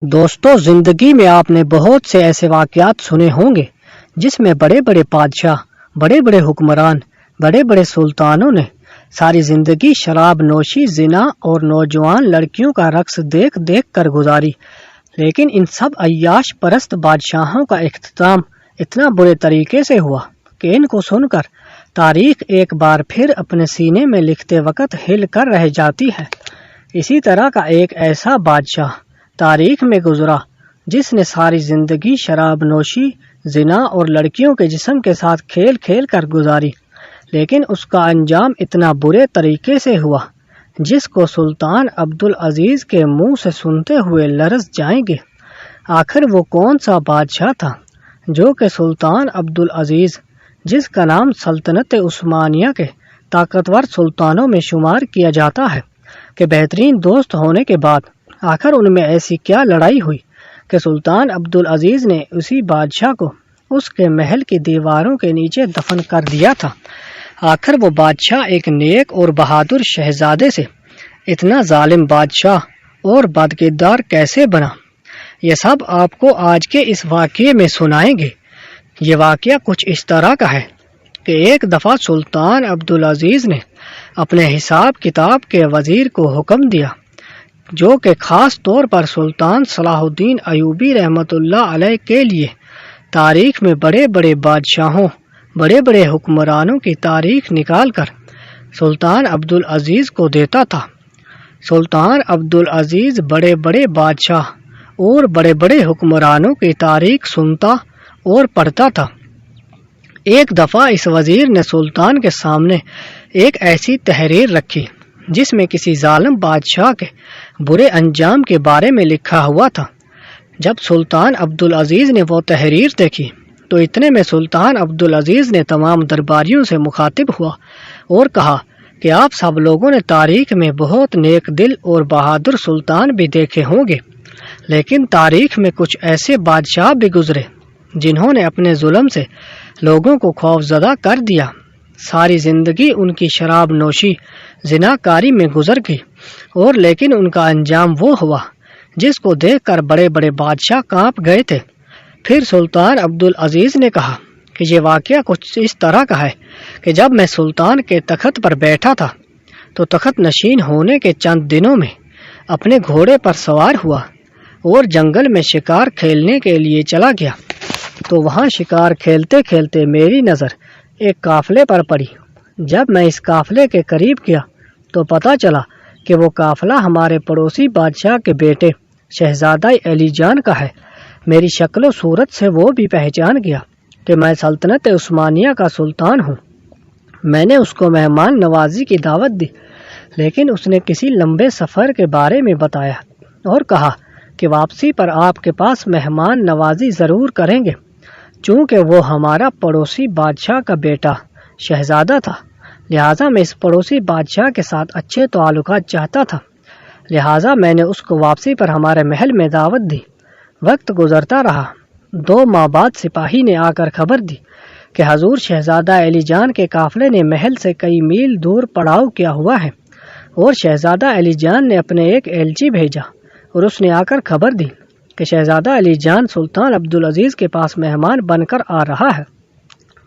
دوستو، زندگی میں آپ نے بہت سے ایسے واقعات سنے ہوں گے جس میں بڑے بڑے بادشاہ، بڑے بڑے حکمران، بڑے بڑے سلطانوں نے ساری زندگی شراب نوشی، زنا اور نوجوان لڑکیوں کا رقص دیکھ دیکھ کر گزاری۔ لیکن ان سب عیاش پرست بادشاہوں کا اختتام اتنا برے طریقے سے ہوا کہ ان کو سن کر تاریخ ایک بار پھر اپنے سینے میں لکھتے وقت ہل کر رہ جاتی ہے۔ اسی طرح کا ایک ایسا بادشاہ تاریخ میں گزرا جس نے ساری زندگی شراب نوشی، زنا اور لڑکیوں کے جسم کے ساتھ کھیل کھیل کر گزاری، لیکن اس کا انجام اتنا برے طریقے سے ہوا جس کو سلطان عبدالعزیز کے منہ سے سنتے ہوئے لرز جائیں گے۔ آخر وہ کون سا بادشاہ تھا جو کہ سلطان عبدالعزیز، جس کا نام سلطنت عثمانیہ کے طاقتور سلطانوں میں شمار کیا جاتا ہے، کہ بہترین دوست ہونے کے بعد آخر ان میں ایسی کیا لڑائی ہوئی کہ سلطان عبدالعزیز نے اسی بادشاہ کو اس کے محل کی دیواروں کے نیچے دفن کر دیا تھا۔ آخر وہ بادشاہ ایک نیک اور بہادر شہزادے سے اتنا ظالم بادشاہ اور بدکردار کیسے بنا؟ یہ سب آپ کو آج کے اس واقعے میں سنائیں گے۔ یہ واقعہ کچھ اس طرح کا ہے کہ ایک دفعہ سلطان عبدالعزیز نے اپنے حساب کتاب کے وزیر کو حکم دیا، جو کہ خاص طور پر سلطان صلاح الدین ایوبی رحمۃ اللہ علیہ کے لیے تاریخ میں بڑے بڑے بادشاہوں، بڑے بڑے حکمرانوں کی تاریخ نکال کر سلطان عبدالعزیز کو دیتا تھا۔ سلطان عبدالعزیز بڑے بڑے بادشاہ اور بڑے بڑے حکمرانوں کی تاریخ سنتا اور پڑھتا تھا۔ ایک دفعہ اس وزیر نے سلطان کے سامنے ایک ایسی تحریر رکھی جس میں کسی ظالم بادشاہ کے برے انجام کے بارے میں لکھا ہوا تھا۔ جب سلطان عبدالعزیز نے وہ تحریر دیکھی تو اتنے میں سلطان عبدالعزیز نے تمام درباریوں سے مخاطب ہوا اور کہا کہ آپ سب لوگوں نے تاریخ میں بہت نیک دل اور بہادر سلطان بھی دیکھے ہوں گے، لیکن تاریخ میں کچھ ایسے بادشاہ بھی گزرے جنہوں نے اپنے ظلم سے لوگوں کو خوفزدہ کر دیا۔ ساری زندگی ان کی شراب نوشی، زنا کاری میں گزر گئی، اور لیکن ان کا انجام وہ ہوا جس کو دیکھ کر بڑے بڑے بادشاہ کانپ گئے تھے۔ پھر سلطان عبدالعزیز نے کہا کہ یہ واقعہ کچھ اس طرح کا ہے کہ جب میں سلطان کے تخت پر بیٹھا تھا تو تخت نشین ہونے کے چند دنوں میں اپنے گھوڑے پر سوار ہوا اور جنگل میں شکار کھیلنے کے لیے چلا گیا، تو وہاں شکار کھیلتے کھیلتے میری نظر ایک قافلے پر پڑی۔ جب میں اس قافلے کے قریب گیا تو پتہ چلا کہ وہ قافلہ ہمارے پڑوسی بادشاہ کے بیٹے شہزادہ علی جان کا ہے۔ میری شکل و صورت سے وہ بھی پہچان گیا کہ میں سلطنت عثمانیہ کا سلطان ہوں۔ میں نے اس کو مہمان نوازی کی دعوت دی، لیکن اس نے کسی لمبے سفر کے بارے میں بتایا اور کہا کہ واپسی پر آپ کے پاس مہمان نوازی ضرور کریں گے۔ چونکہ وہ ہمارا پڑوسی بادشاہ کا بیٹا شہزادہ تھا، لہٰذا میں اس پڑوسی بادشاہ کے ساتھ اچھے تعلقات چاہتا تھا، لہٰذا میں نے اس کو واپسی پر ہمارے محل میں دعوت دی۔ وقت گزرتا رہا۔ 2 ماہ بعد سپاہی نے آ کر خبر دی کہ حضور شہزادہ علی جان کے قافلے نے محل سے کئی میل دور پڑاؤ کیا ہوا ہے، اور شہزادہ علی جان نے اپنے ایک ایلچی بھیجا اور اس نے آ کر خبر دی کہ شہزادہ علی جان سلطان عبدالعزیز کے پاس مہمان بن کر آ رہا ہے۔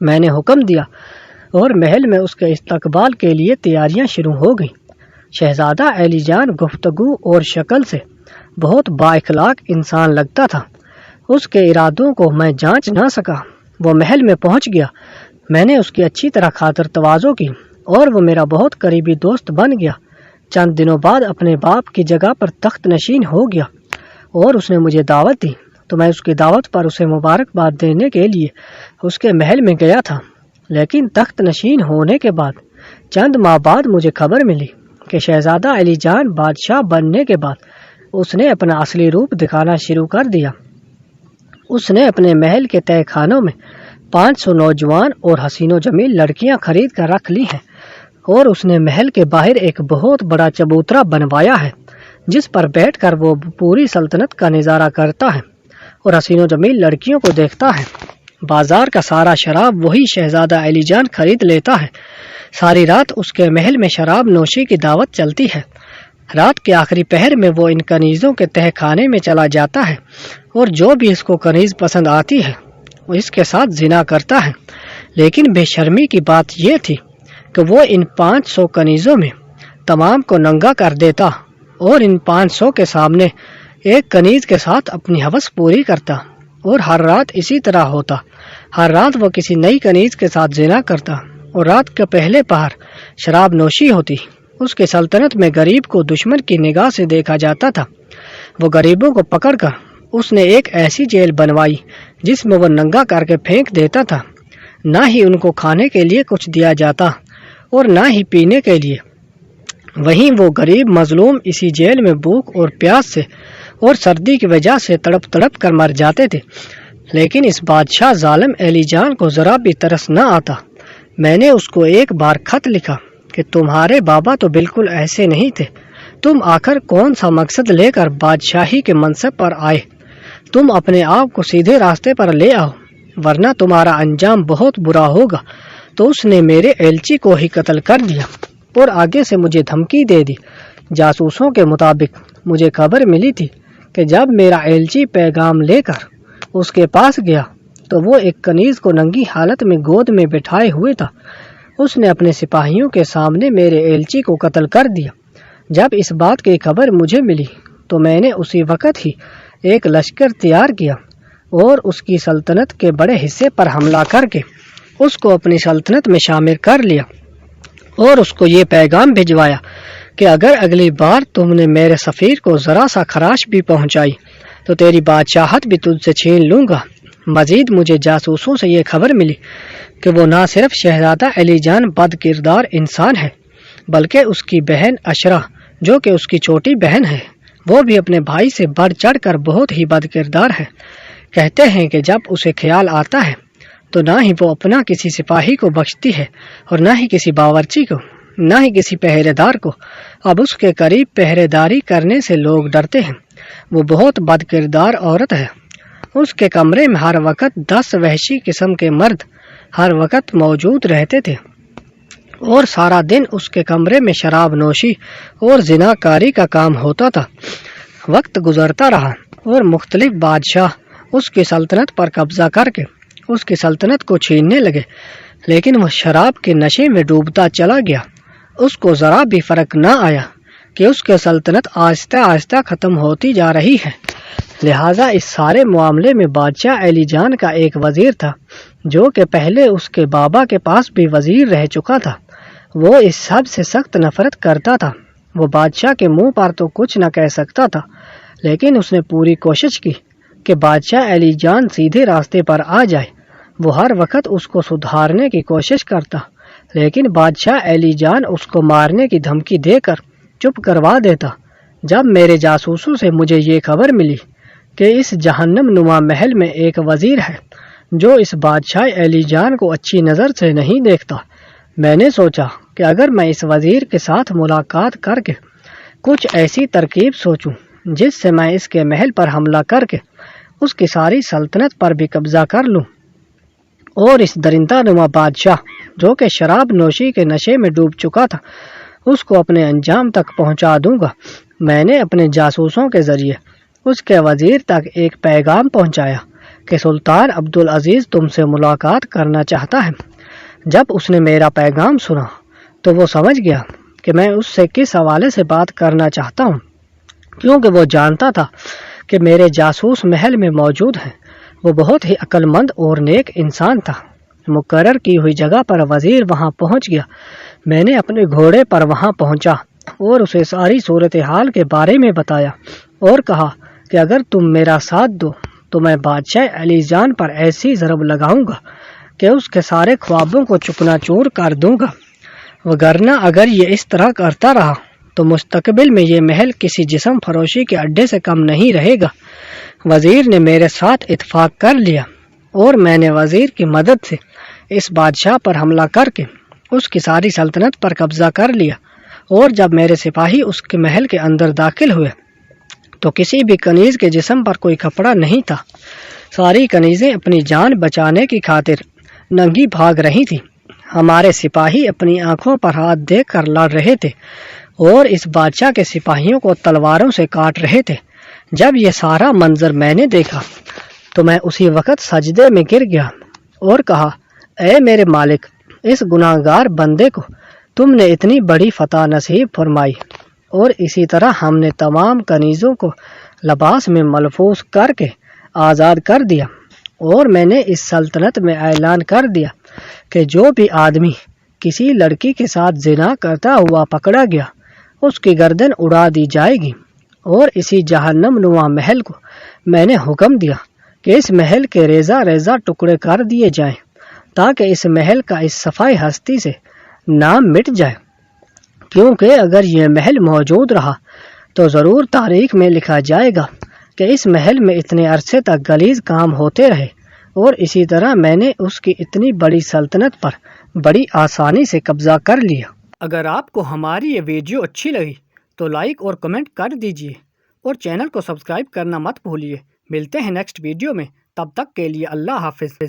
میں نے حکم دیا اور محل میں اس کے استقبال کے لیے تیاریاں شروع ہو گئیں۔ شہزادہ علی جان گفتگو اور شکل سے بہت با اخلاق انسان لگتا تھا۔ اس کے ارادوں کو میں جانچ نہ سکا۔ وہ محل میں پہنچ گیا، میں نے اس کی اچھی طرح خاطر تواضع کی اور وہ میرا بہت قریبی دوست بن گیا۔ چند دنوں بعد اپنے باپ کی جگہ پر تخت نشین ہو گیا اور اس نے مجھے دعوت دی، تو میں اس کی دعوت پر اسے مبارکباد دینے کے لیے اس کے محل میں گیا تھا۔ لیکن تخت نشین ہونے کے بعد چند ماہ بعد مجھے خبر ملی کہ شہزادہ علی جان بادشاہ بننے کے بعد اس نے اپنا اصلی روپ دکھانا شروع کر دیا۔ اس نے اپنے محل کے تہہ خانوں میں 500 نوجوان اور حسین و جمیل لڑکیاں خرید کر رکھ لی ہیں، اور اس نے محل کے باہر ایک بہت بڑا چبوترا بنوایا ہے جس پر بیٹھ کر وہ پوری سلطنت کا نظارہ کرتا ہے اور حسین و جمیل لڑکیوں کو دیکھتا ہے۔ بازار کا سارا شراب وہی شہزادہ علی جان خرید لیتا ہے۔ ساری رات اس کے محل میں شراب نوشی کی دعوت چلتی ہے۔ رات کے آخری پہر میں وہ ان کنیزوں کے تہہ خانے میں چلا جاتا ہے اور جو بھی اس کو کنیز پسند آتی ہے وہ اس کے ساتھ زنا کرتا ہے۔ لیکن بے شرمی کی بات یہ تھی کہ وہ ان 500 کنیزوں میں تمام کو ننگا کر دیتا اور ان 500 کے سامنے ایک کنیز کے ساتھ اپنی ہوس پوری کرتا، اور ہر رات اسی طرح ہوتا۔ ہر رات وہ کسی نئی کنیز کے ساتھ زنا کرتا اور رات کے پہلے پہر شراب نوشی ہوتی۔ اس کی سلطنت میں غریب کو دشمن کی نگاہ سے دیکھا جاتا تھا۔ وہ غریبوں کو پکڑ کر اس نے ایک ایسی جیل بنوائی جس میں وہ ننگا کر کے پھینک دیتا تھا۔ نہ ہی ان کو کھانے کے لیے کچھ دیا جاتا اور نہ ہی پینے کے لیے۔ وہیں وہ غریب مظلوم اسی جیل میں بھوک اور پیاس سے اور سردی کی وجہ سے تڑپ تڑپ کر مر جاتے تھے۔ لیکن اس بادشاہ ظالم ایلی جان کو ذرا بھی ترس نہ آتا۔ میں نے اس کو ایک بار خط لکھا کہ تمہارے بابا تو بالکل ایسے نہیں تھے۔ تم آخر کون سا مقصد لے کر بادشاہی کے منصب پر آئے؟ تم اپنے آپ کو سیدھے راستے پر لے آؤ ورنہ تمہارا انجام بہت برا ہوگا۔ تو اس نے میرے ایلچی کو ہی قتل کر دیا اور آگے سے مجھے دھمکی دے دی۔ جاسوسوں کے مطابق مجھے خبر ملی تھی کہ جب میرا ایلچی پیغام لے کر اس کے پاس گیا تو وہ ایک کنیز کو ننگی حالت میں گود میں بٹھائے ہوئے تھا۔ اس نے اپنے سپاہیوں کے سامنے میرے ایلچی کو قتل کر دیا۔ جب اس بات کی خبر مجھے ملی تو میں نے اسی وقت ہی ایک لشکر تیار کیا اور اس کی سلطنت کے بڑے حصے پر حملہ کر کے اس کو اپنی سلطنت میں شامل کر لیا اور اس کو یہ پیغام بھجوایا کہ اگر اگلی بار تم نے میرے سفیر کو ذرا سا خراش بھی پہنچائی تو تیری بادشاہت بھی تجھ سے چھین لوں گا۔ مزید مجھے جاسوسوں سے یہ خبر ملی کہ وہ نہ صرف شہزادہ ایلی جان بد کردار انسان ہے بلکہ اس کی بہن اشرا جو کہ اس کی چھوٹی بہن ہے وہ بھی اپنے بھائی سے بڑھ چڑھ کر بہت ہی بد کردار ہے۔ کہتے ہیں کہ جب اسے خیال آتا ہے تو نہ ہی وہ اپنا کسی سپاہی کو بخشتی ہے اور نہ ہی کسی باورچی کو، نہ ہی کسی پہرے دار کو۔ اب اس کے قریب پہرے داری کرنے سے لوگ ڈرتے ہیں۔ وہ بہت بد کردار عورت ہے۔ اس کے کمرے میں ہر وقت 10 وحشی قسم کے مرد ہر وقت موجود رہتے تھے اور سارا دن اس کے کمرے میں شراب نوشی اور زنا کاری کا کام ہوتا تھا۔ وقت گزرتا رہا اور مختلف بادشاہ اس کی سلطنت پر قبضہ کر کے اس کی سلطنت کو چھیننے لگے، لیکن وہ شراب کے نشے میں ڈوبتا چلا گیا۔ اس کو ذرا بھی فرق نہ آیا کہ اس کی سلطنت آہستہ آہستہ ختم ہوتی جا رہی ہے۔ لہٰذا اس سارے معاملے میں بادشاہ ایلی جان کا ایک وزیر تھا جو کہ پہلے اس کے بابا کے پاس بھی وزیر رہ چکا تھا۔ وہ اس سب سے سخت نفرت کرتا تھا۔ وہ بادشاہ کے منہ پر تو کچھ نہ کہہ سکتا تھا، لیکن اس نے پوری کوشش کی کہ بادشاہ ایلی جان سیدھے راستے پر آ جائے۔ وہ ہر وقت اس کو سدھارنے کی کوشش کرتا، لیکن بادشاہ ایلی جان اس کو مارنے کی دھمکی دے کر چپ کروا دیتا۔ جب میرے جاسوسوں سے مجھے یہ خبر ملی کہ اس جہنم نما محل میں ایک وزیر ہے جو اس بادشاہ ایلی جان کو اچھی نظر سے نہیں دیکھتا، میں نے سوچا کہ اگر میں اس وزیر کے ساتھ ملاقات کر کے کچھ ایسی ترکیب سوچوں جس سے میں اس کے محل پر حملہ کر کے اس کی ساری سلطنت پر بھی قبضہ کر لوں اور اس درندہ نما بادشاہ جو کہ شراب نوشی کے نشے میں ڈوب چکا تھا اس کو اپنے انجام تک پہنچا دوں گا۔ میں نے اپنے جاسوسوں کے ذریعے اس کے وزیر تک ایک پیغام پہنچایا کہ سلطان عبدالعزیز تم سے ملاقات کرنا چاہتا ہے۔ جب اس نے میرا پیغام سنا تو وہ سمجھ گیا کہ میں اس سے کس حوالے سے بات کرنا چاہتا ہوں، کیونکہ وہ جانتا تھا کہ میرے جاسوس محل میں موجود ہیں۔ وہ بہت ہی عقل مند اور نیک انسان تھا۔ مقرر کی ہوئی جگہ پر وزیر وہاں پہنچ گیا۔ میں نے اپنے گھوڑے پر وہاں پہنچا اور اسے ساری صورتحال کے بارے میں بتایا اور کہا کہ اگر تم میرا ساتھ دو تو میں بادشاہ علی جان پر ایسی ضرب لگاؤں گا کہ اس کے سارے خوابوں کو چکنا چور کر دوں گا، وگرنہ اگر یہ اس طرح کرتا رہا تو مستقبل میں یہ محل کسی جسم فروشی کے اڈے سے کم نہیں رہے گا۔ وزیر نے میرے ساتھ اتفاق کر لیا اور میں نے وزیر کی مدد سے اس بادشاہ پر حملہ کر کے اس کی ساری سلطنت پر قبضہ کر لیا، اور جب میرے سپاہی اس کے محل کے اندر داخل ہوئے تو کسی بھی کنیز کے جسم پر کوئی کپڑا نہیں تھا۔ ساری کنیزیں اپنی جان بچانے کی خاطر ننگی بھاگ رہی تھیں۔ ہمارے سپاہی اپنی آنکھوں پر ہاتھ دے کر لڑ رہے تھے اور اس بادشاہ کے سپاہیوں کو تلواروں سے کاٹ رہے تھے۔ جب یہ سارا منظر میں نے دیکھا تو میں اسی وقت سجدے میں گر گیا اور کہا، اے میرے مالک، اس گناہ گار بندے کو تم نے اتنی بڑی فتح نصیب فرمائی، اور اسی طرح ہم نے تمام کنیزوں کو لباس میں ملبوس کر کے آزاد کر دیا، اور میں نے اس سلطنت میں اعلان کر دیا کہ جو بھی آدمی کسی لڑکی کے ساتھ زنا کرتا ہوا پکڑا گیا اس کی گردن اڑا دی جائے گی۔ اور اسی جہنم نما محل کو میں نے حکم دیا کہ اس محل کے ریزہ ریزہ ٹکڑے کر دیے جائیں تاکہ اس محل کا اس صفائی ہستی سے نام مٹ جائے، کیونکہ اگر یہ محل موجود رہا تو ضرور تاریخ میں لکھا جائے گا کہ اس محل میں اتنے عرصے تک غلیظ کام ہوتے رہے، اور اسی طرح میں نے اس کی اتنی بڑی سلطنت پر بڑی آسانی سے قبضہ کر لیا۔ اگر آپ کو ہماری یہ ویڈیو اچھی لگی تو لائک اور کمنٹ کر دیجئے، اور چینل کو سبسکرائب کرنا مت بھولیے۔ ملتے ہیں نیکسٹ ویڈیو میں، تب تک کے لیے اللہ حافظ۔